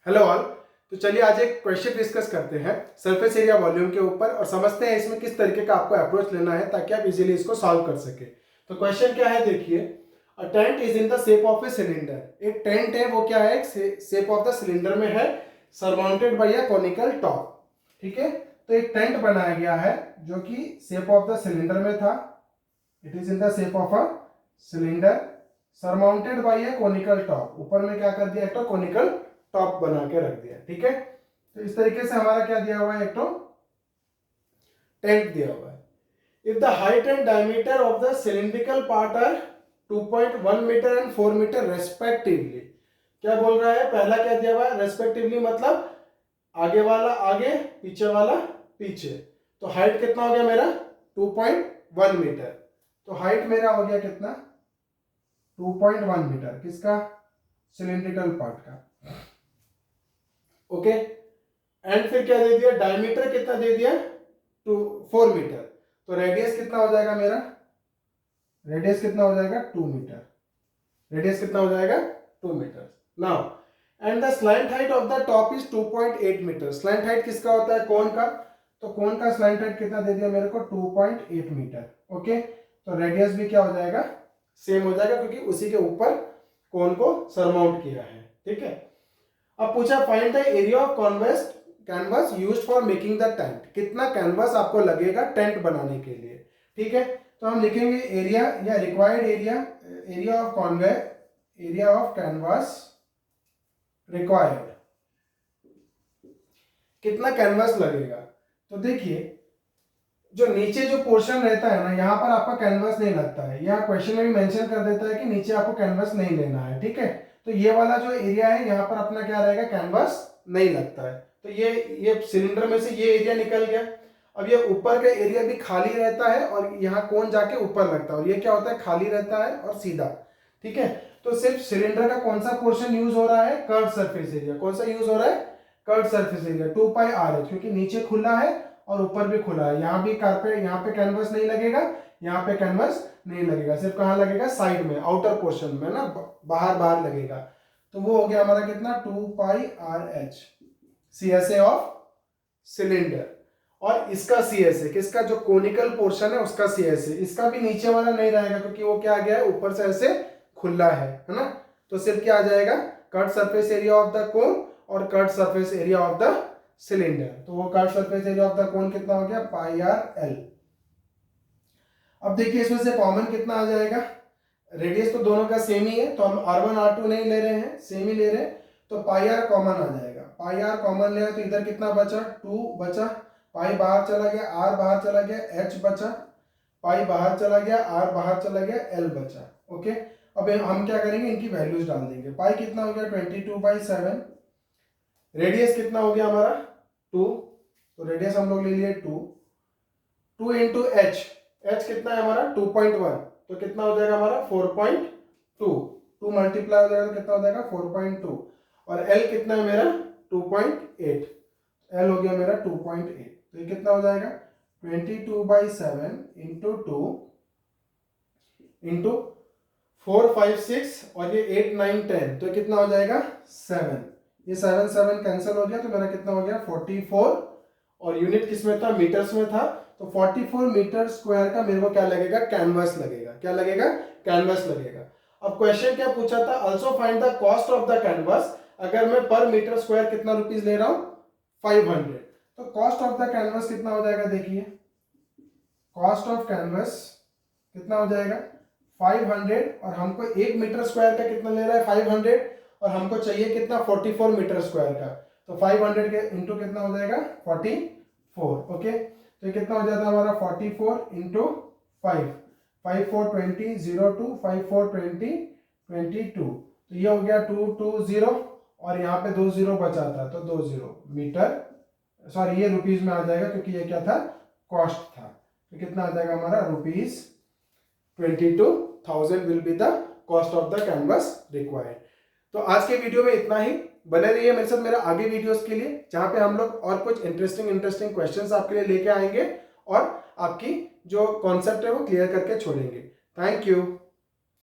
Hello all. तो चलिए आज एक क्वेश्चन डिस्कस करते हैं सरफेस एरिया वॉल्यूम के ऊपर और समझते हैं इसमें किस तरीके का आपको अप्रोच लेना है ताकि आप इजीली इसको सॉल्व कर सके। तो क्वेश्चन क्या है देखिए, a tent is in the shape of a cylinder. एक टेंट है वो क्या है, शेप ऑफ द सिलेंडर में है, surmounted bye a conical top. ठीक है, तो एक टेंट बनाया गया है जो कि शेप ऑफ द सिलेंडर में था। It is in the shape of a cylinder surmounted bye A conical top. ऊपर में क्या कर दिया, एक तो कॉनिकल टॉप बना के रख दिया। ठीक है, तो इस तरीके से हमारा क्या दिया हुआ है, एक तो टेंट दिया हुआ है। If the height and diameter of the cylindrical part are 2.1 metre and 4 metre respectively. क्या बोल रहा है, पहला क्या दिया हुआ है, रेस्पेक्टिवली मतलब आगे वाला आगे पीछे वाला पीछे। तो हाइट कितना हो गया मेरा 2.1 मीटर। तो हाइट मेरा हो गया कितना 2.1 मीटर, किसका, सिलिंड्रिकल पार्ट का। ओके, एंड फिर क्या दे दिया, डायमीटर कितना दे दिया 4 मीटर। तो रेडियस कितना हो जाएगा मेरा, रेडियस कितना हो जाएगा 2 मीटर। रेडियस कितना हो जाएगा 2 metre. Now and the slant height of the top is 2.8 metre. Slant height किसका होता है, कोन का। तो कोन का स्लैंट हाइट कितना दे दिया मेरे को 2.8 मीटर। ओके, तो रेडियस भी क्या हो जाएगा, सेम हो जाएगा क्योंकि उसी के ऊपर कोन को सरमाउंट किया है। ठीक है, अब पूछा find the area of convex canvas used for making the tent. कितना कैनवास आपको लगेगा टेंट बनाने के लिए। ठीक है, तो हम लिखेंगे एरिया या required area, area of convex, area of canvas required, कितना कैनवास लगेगा। तो देखिए जो नीचे जो पोर्शन रहता है ना, यहाँ पर आपका कैनवास नहीं लगता है। यहाँ क्वेश्चन में भी मेंशन कर देता है कि नीचे आपको कैनवास नहीं लेना है। ठीक है, तो ये वाला जो एरिया है यहाँ पर अपना क्या रहेगा, कैनवास नहीं लगता है। तो ये सिलेंडर में से ये एरिया निकल गया। अब ये ऊपर का एरिया भी खाली रहता है और यहाँ कोन जाके ऊपर लगता है और ये क्या होता है, खाली रहता है और सीधा। ठीक है, तो सिर्फ सिलेंडर का कौन सा पोर्शन यूज हो रहा है, कर्व सरफेस एरिया। कौन सा यूज हो रहा है, कर्व सरफेस एरिया 2πr, क्योंकि नीचे खुला है और ऊपर भी खुला है। यहाँ भी कारपेट, यहाँ पे कैनवास नहीं लगेगा, यहाँ पे कैनवास नहीं लगेगा, सिर्फ कहाँ लगेगा, साइड में, आउटर पोर्शन में ना, बाहर बाहर लगेगा। तो वो हो गया हमारा कितना 2πrh, CSA ऑफ सिलेंडर। और इसका CSA, किसका, जो कोनिकल पोर्शन है उसका CSA। इसका भी नीचे वाला नहीं रहेगा क्योंकि वो क्या आ गया है, ऊपर से ऐसे खुला है ना। तो सिर्फ क्या आ जाएगा, cut surface area of the cone और cut surface area of the cylinder. तो वो cut surface area of the cone कितना हो गया, πrl। अब देखिए इसमें से कॉमन कितना आ जाएगा, रेडियस तो दोनों का सेम ही है, तो हम r1 r2 नहीं ले रहे हैं, सेम ही ले रहे हैं। तो πr कॉमन आ जाएगा, πr कॉमन ले तो इधर कितना बचा, 2 बचा, पाई बाहर चला गया, r बाहर चला गया, h बचा, पाई बाहर चला गया, r बाहर चला गया, l बचा। ओके, अब हम क्या करेंगे, इनकी वैल्यूज डाल देंगे। पाई कितना हो गया 22/7, रेडियस कितना हो गया हमारा 2, तो रेडियस हम लोग ले लिए 2 इंटू h, h कितना है हमारा 2.1, तो कितना हो जाएगा हमारा 4.2, 2 मल्टीप्लाई हो जाएगा तो कितना हो जाएगा 4.2, और l कितना है मेरा 2.8, l हो गया मेरा 2.8। तो ये कितना हो जाएगा 22/7 इंटू 2 इंटू 4 5 6 और ये 8 9 10, तो कितना हो जाएगा 7। ये 7 7 कैंसिल हो गया तो मेरा कितना हो गया 44, और यूनिट किस में था, मीटर्स में था। तो 44 मीटर स्क्वायर का मेरे को क्या लगेगा, कैनवास लगेगा। क्या लगेगा, कैनवास लगेगा। अब क्वेश्चन क्या पूछा था, also find the cost of the canvas. अगर मैं पर मीटर स्क्वायर कितना रुपीज ले रहा हूं 500, तो कॉस्ट ऑफ द कैनवास कितना हो जाएगा, देखिए कॉस्ट ऑफ कैनवास कितना हो जाएगा 500, और हमको 1 मीटर स्क्वायर का कितना ले रहा है 500, और हमको चाहिए कितना 44 मीटर स्क्वायर का। तो 500 के इंटू कितना हो जाएगा 44। ओके, तो कितना हो जाता है हमारा 44 इंटू 5, 5 4 20 0 2 5 4 20 22, तो ये हो गया 2 2 0, और यहाँ पे 2 0 बचा था तो 2 0 मीटर, सॉरी ये रुपीज में आ जाएगा क्योंकि ये क्या था, कॉस्ट था। तो कितना आ जाएगा हमारा rupees 22,000 will be the cost of the canvas required. तो आज के वीडियो में इतना ही। बने रहिए मेरे साथ मेरा आगे वीडियोस के लिए, जहां पे हम लोग और कुछ इंटरेस्टिंग क्वेश्चंस आपके लिए लेके आएंगे और आपकी जो कॉन्सेप्ट है वो क्लियर करके छोड़ेंगे। Thank you.